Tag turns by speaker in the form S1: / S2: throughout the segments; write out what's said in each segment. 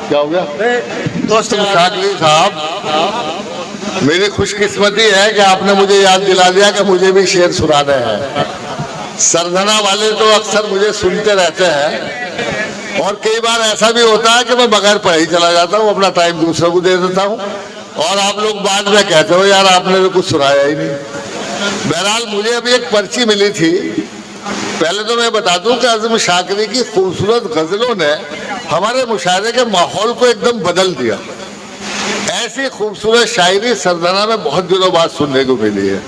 S1: क्या हो गया दोस्त शाकरी साहब, मेरी खुशकिस्मती है कि आपने मुझे याद दिला दिया कि मुझे भी शेर सुनाने हैं। सरधना वाले तो अक्सर मुझे सुनते रहते हैं और कई बार ऐसा भी होता है कि मैं बगैर पढ़े ही चला जाता हूँ, अपना टाइम दूसरों को दे देता हूँ और आप लोग बाद में कहते हो यार आपने तो कुछ सुनाया ही नहीं। बहरहाल मुझे अभी एक पर्ची मिली थी। पहले तो मैं बता दूं कि आज़म शाकरी की खूबसूरत गजलों ने हमारे मुशायरे के माहौल को एकदम बदल दिया। ऐसी खूबसूरत शायरी सरदाना में बहुत दिनों बाद सुनने को मिली है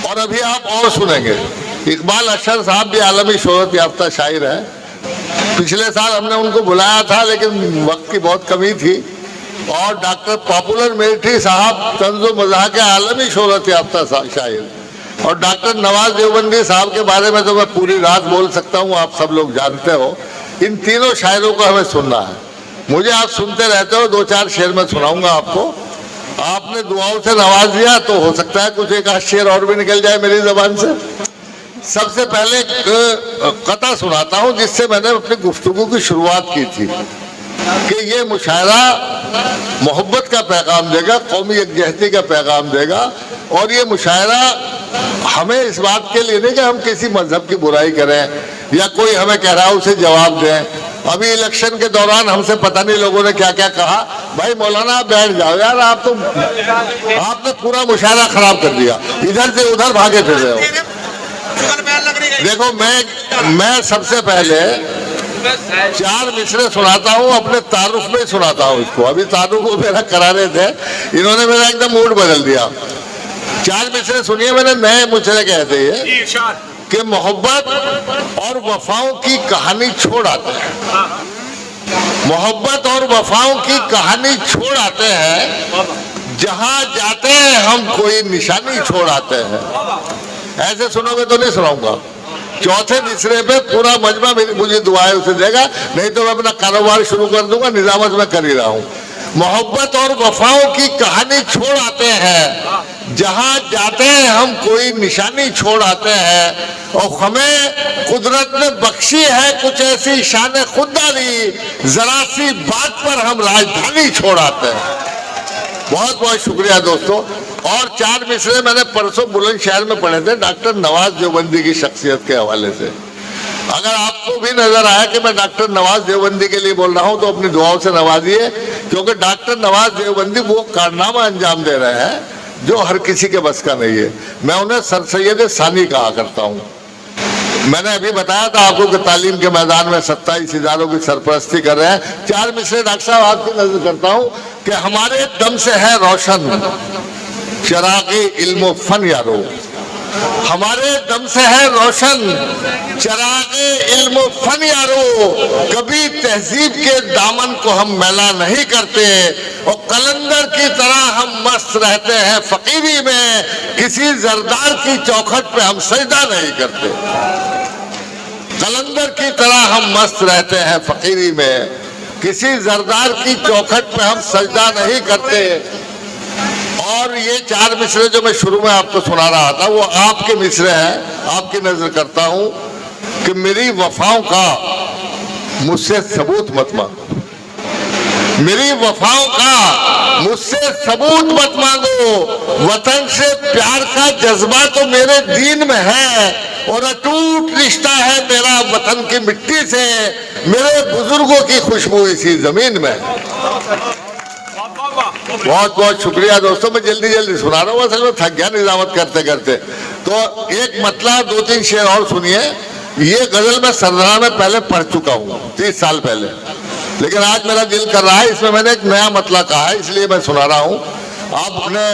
S1: और अभी आप और सुनेंगे। इकबाल अशर साहब भी आलमी शोहरत याफ्ता शायर है। पिछले साल हमने उनको बुलाया था लेकिन वक्त की बहुत कमी थी। और डॉक्टर पॉपुलर मिलिट्री साहब तंज़ो मज़ाह के आलमी शोहरत याफ्ता शायर, और डॉक्टर नवाज देवबंदी साहब के बारे में तो मैं पूरी रात बोल सकता हूँ, आप सब लोग जानते हो। इन तीनों शायरों को हमें सुनना है। मुझे आप सुनते रहते हो, दो चार शेर में सुनाऊंगा आपको। आपने दुआओं से नवाज दिया तो हो सकता है कुछ एक आध शेर और भी निकल जाए मेरी जबान से। सबसे पहले कथा सुनाता हूँ जिससे मैंने अपनी गुफ्तगू की शुरुआत की थी कि ये मुशायरा मोहब्बत का पैगाम देगा, कौमी यकजहती का पैगाम देगा। और ये मुशायरा हमें इस बात के लिए नहीं कि हम किसी मजहब की बुराई करें या कोई हमें कह रहा है उसे जवाब दें। अभी इलेक्शन के दौरान हमसे पता नहीं लोगों ने क्या क्या कहा। भाई मौलाना आप बैठ जाओ यार, आपने पूरा मुशायरा खराब कर दिया, इधर से उधर भागे फिर रहे हो। देखो मैं सबसे पहले चार मिसरे सुनाता हूँ, अपने तारुफ में सुनाता हूँ इसको। अभी तारुफ मेरा करा रहे थे, इन्होंने मेरा एकदम मूड बदल दिया। चार मिसरे सुनिए, मैंने नए मुसरे कहते हैं कि मोहब्बत और वफाओं की कहानी छोड़ आते हैं। मोहब्बत और वफाओं की कहानी छोड़ आते हैं, जहां जाते हैं हम कोई निशानी छोड़ आते हैं। ऐसे सुनोगे तो नहीं सुनाऊंगा। चौथे मिसरे पे पूरा मजमा मुझे दुआएं उसे देगा, नहीं तो मैं अपना कारोबार शुरू कर दूंगा। निजामत में कर ही रहा हूँ। मोहब्बत और वफाओं की कहानी छोड़ आते हैं, जहां जाते हैं हम कोई निशानी छोड़ आते हैं। और हमें कुदरत ने बख्शी है कुछ ऐसी शान खुददारी, जरा सी बात पर हम राजधानी छोड़ आते हैं। बहुत बहुत शुक्रिया दोस्तों। और चार मिसरे मैंने परसों बुलंदशहर में पढ़े थे डॉक्टर नवाज देवबंदी की शख्सियत के हवाले से। अगर आपको भी नजर आया कि मैं डॉक्टर नवाज देवबंदी के लिए बोल रहा हूं तो अपनी दुआओं से नवाजिए, क्योंकि डॉक्टर नवाज देवबंदी वो कारनामा अंजाम दे रहे हैं जो हर किसी के बस का नहीं है। मैं उन्हें सर सैयद सानी कहा करता हूं। मैंने अभी बताया था आपको कि तालीम के मैदान में 27 इदारों की सरपरस्ती कर रहे हैं। चार मिसरे डॉक्टर साहब आपकी नजर करता हूं कि हमारे दम से है रोशन चिरागे इल्म फन यारो। हमारे दम से है रोशन चिरागे इल्म फन यारो। कभी तहजीब के दामन को हम मैला नहीं करते और कलंदर की तरह हम मस्त रहते हैं फकीरी में। किसी जरदार की चौखट पे हम सजदा नहीं करते। कलंदर की तरह हम मस्त रहते हैं फकीरी में, किसी जरदार की चौखट पे हम सजदा नहीं करते। और ये चार मिसरे जो मैं शुरू में आपको सुना रहा था वो आपके मिसरे हैं। आपकी नजर करता हूं कि मेरी वफाओं का मुझसे सबूत मत मांगो। मेरी वफाओं का मुझसे सबूत मत मांगो। वतन से प्यार का जज्बा तो मेरे दीन में है और अटूट रिश्ता है मेरा वतन की मिट्टी से। मेरे बुजुर्गों की खुशबू इसी जमीन में। बहुत बहुत शुक्रिया दोस्तों। मैं जल्दी जल्दी सुना रहा हूँ, असल में थक गया निजामत करते करते। तो एक मतलब दो तीन शेर और सुनिए। ये गजल मैं सरदाना में पहले पढ़ चुका हूँ 30 साल पहले, लेकिन आज मेरा दिल कर रहा है इसमें मैंने एक नया मतलब कहा है, इसलिए मैं सुना रहा हूँ। आपने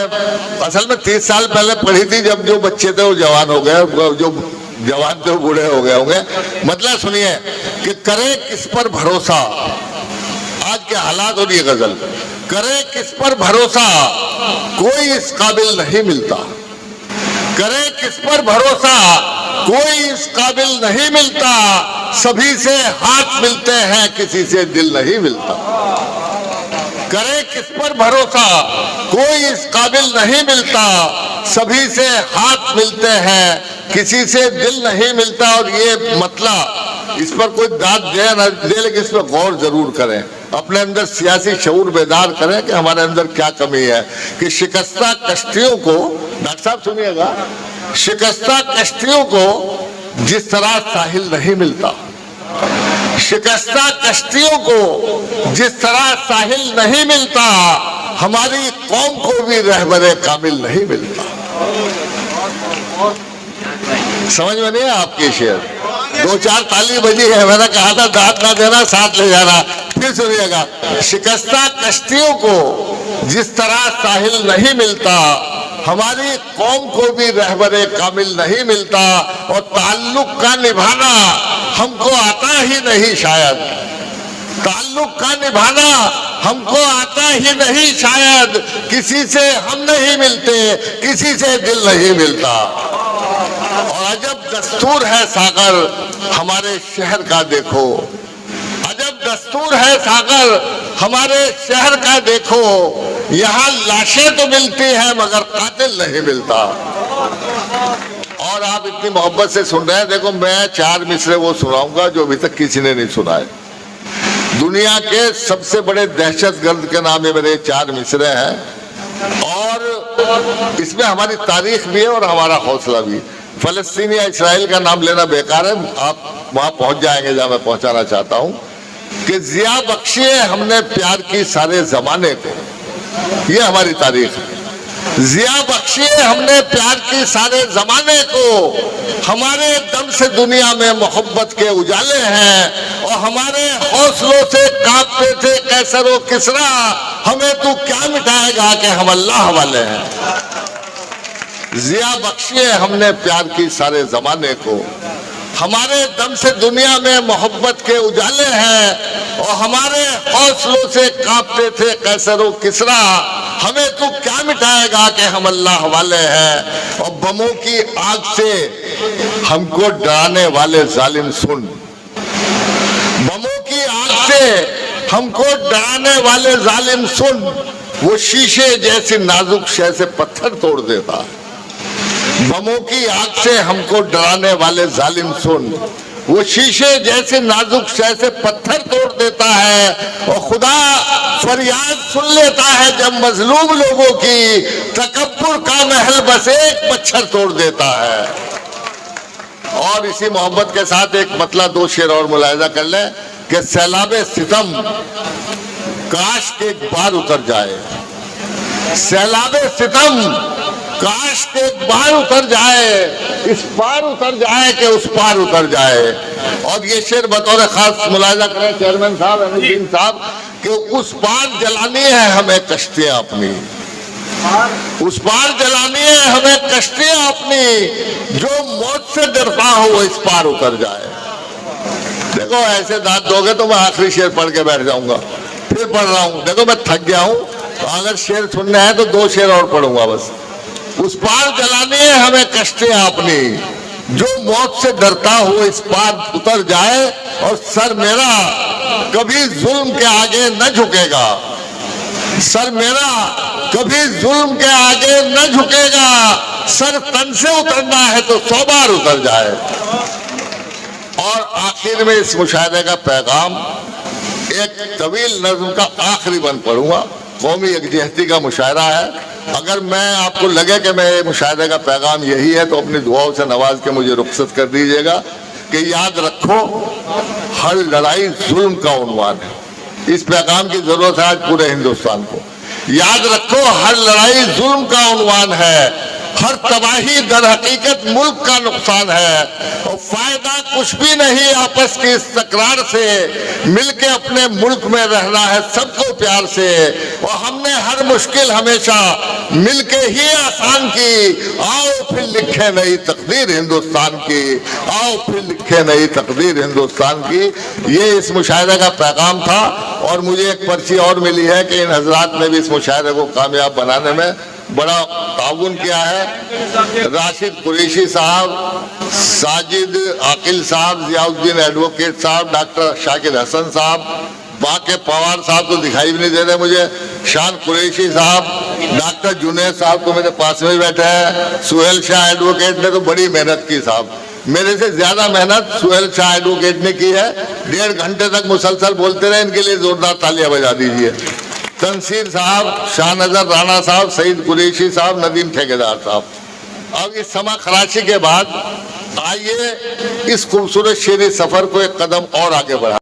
S1: असल में 30 साल पहले पढ़ी थी, जब जो बच्चे थे वो जवान हो गए, जो जवान थे वो बूढ़े हो गए होंगे। मतलब सुनिए कि करे किस पर भरोसा, आज के हालात और ये गजल। करे किस पर भरोसा कोई इस काबिल नहीं मिलता। करे किस पर भरोसा कोई इस काबिल नहीं मिलता। सभी से हाथ मिलते हैं किसी से दिल नहीं मिलता। करे किस पर भरोसा कोई इस काबिल नहीं मिलता। सभी से हाथ मिलते हैं किसी से दिल नहीं मिलता। और ये मतलब इस पर कोई दाद दे ना दे, लेकिन इस पर गौर जरूर करें। अपने अंदर सियासी शऊर बेदार करें कि हमारे अंदर क्या कमी है कि शिकस्ता कश्तियों को, डॉक्टर साहब सुनिएगा, शिकस्ता कश्तियों को जिस तरह साहिल नहीं मिलता, शिकस्ता कश्तियों को जिस तरह साहिल नहीं मिलता, हमारी कौम को भी रहबरे कामिल नहीं मिलता। समझ में नहीं है आपके शेर? 2-4 ताली बजी है, मैंने कहा था दांत ना देना साथ ले जाना। फिर सुनिएगा, शिकस्ता कश्तियों को जिस तरह साहिल नहीं मिलता, हमारी कौम को भी रहबरे कामिल नहीं मिलता, और ताल्लुक का निभाना हमको आता ही नहीं शायद, ताल्लुक का निभाना हमको आता ही नहीं शायद, किसी से हम नहीं मिलते, किसी से दिल नहीं मिलता। और अजब दस्तूर है सागर हमारे शहर का देखो, अजब दस्तूर है सागर हमारे शहर का देखो, यहाँ लाशें तो मिलती हैं मगर कातिल नहीं मिलता। और आप इतनी मोहब्बत से सुन रहे हैं, देखो मैं 4 मिसरे वो सुनाऊंगा जो अभी तक किसी ने नहीं सुनाए। दुनिया के सबसे बड़े दहशतगर्द के नाम ये मेरे 4 मिसरे हैं, और इसमें हमारी तारीख भी है और हमारा हौसला भी। फलस्तीन या इसराइल का नाम लेना बेकार है, आप वहां पहुंच जाएंगे जहां मैं पहुंचाना चाहता हूं कि जिया बख्शिए हमने प्यार की सारे जमाने को, ये हमारी तारीख है। जिया बख्शिए हमने प्यार की सारे जमाने को, हमारे दम से दुनिया में मोहब्बत के उजाले हैं, और हमारे हौसलों से कांपते थे कैसर व किसरा, हमें तू क्या मिटाएगा कि हम अल्लाह वाले हैं। जिया बख्शिए हमने प्यार की सारे जमाने को, हमारे दम से दुनिया में मोहब्बत के उजाले हैं, और हमारे हौसलों से कांपते थे कैसर व किसरा, हमें तू क्या मिटाएगा कि हम अल्लाह वाले हैं। और बमों की आग से हमको डराने वाले जालिम सुन, बमों की आग से हमको डराने वाले जालिम सुन, वो शीशे जैसी नाजुक शय से पत्थर तोड़ देता है। बमों की आग से हमको डराने वाले जालिम सुन, वो शीशे जैसे नाजुक शय से पत्थर तोड़ देता है, और खुदा फरियाद सुन लेता है जब मजलूम लोगों की, तकब्बुर का महल बस एक मच्छर तोड़ देता है। और इसी मोहब्बत के साथ एक मतला 2 शेर और मुलाहिजा कर ले कि सैलाबे सितम काश के एक बार उतर जाए, सैलाबे सितम काश के एक बार उतर जाए, इस पार उतर जाए कि उस पार उतर जाए। और ये शेर बतौर खास मुलाहिजा करें चेयरमैन साहब, अमीन साहब, कि उस पार जलानी है हमें कश्तियां अपनी, उस पार जलानी है हमें कश्तियां अपनी, जो मौत से डरता हो वो इस पार उतर जाए। देखो ऐसे दांत दोगे तो मैं आखिरी शेर पढ़ के बैठ जाऊंगा, फिर पढ़ रहा हूं, देखो मैं थक गया हूं, तो अगर शेर सुनने हैं तो 2 शेर और पढ़ूंगा बस। उस पार जलानी है हमें कश्तियां अपनी, जो मौत से डरता हो इस पार उतर जाए, और सर मेरा कभी जुल्म के आगे न झुकेगा, सर मेरा कभी जुल्म के आगे न झुकेगा, सर तन से उतरना है तो 100 बार उतर जाए। और आखिर में इस मुशाहिदे का पैगाम, एक तवील नज़्म का आखिरी बंद पढ़ूंगा, कौमी यकजहती का मुशायरा है। अगर मैं आपको लगे कि मैं मुशाहिदे का पैगाम यही है तो अपनी दुआओं से नवाज के मुझे रुखसत कर दीजिएगा कि याद रखो हर लड़ाई जुल्म का उन्वान है। इस पैगाम की जरूरत है आज पूरे हिंदुस्तान को। याद रखो हर लड़ाई जुल्म का उन्वान है, हर तबाही दर हकीकत मुल्क का नुकसान है, और फायदा कुछ भी नहीं आपस की इस तकरार से, मिलके अपने मुल्क में रहना है सबको प्यार से, और हमने हर मुश्किल हमेशा मिलके ही आसान की। आओ फिर लिखे नई तकदीर हिंदुस्तान की, आओ फिर लिखे नई तकदीर हिंदुस्तान की। ये इस मुशाहिदे का पैगाम था। और मुझे एक पर्ची और मिली है कि इन हजरात ने भी इस मुशाहिदे को कामयाब बनाने में बड़ा ताउन किया है। राशिद कुरैशी साहब, साजिद आकिल साहब, जियाउद्दीन एडवोकेट साहब, डॉक्टर शाकिर हसन साहब, बाके पवार साहब तो दिखाई भी नहीं दे रहे मुझे, शान कुरैशी साहब, डॉक्टर जुनेद साहब तो मेरे पास में ही बैठे हैं, सुहेल शाह एडवोकेट ने तो बड़ी मेहनत की साहब, मेरे से ज्यादा मेहनत सुहेल शाह एडवोकेट ने की है। 1.5 घंटे तक मुसलसल बोलते रहे, इनके लिए जोरदार तालियां बजा दीजिए। तंसीर साहब, शाहनजर राणा साहब, सईद कुरैशी साहब, नदीम ठेकेदार साहब। अब इस समा खराशी के बाद आइए इस खूबसूरत शेरी सफर को एक कदम और आगे बढ़ा।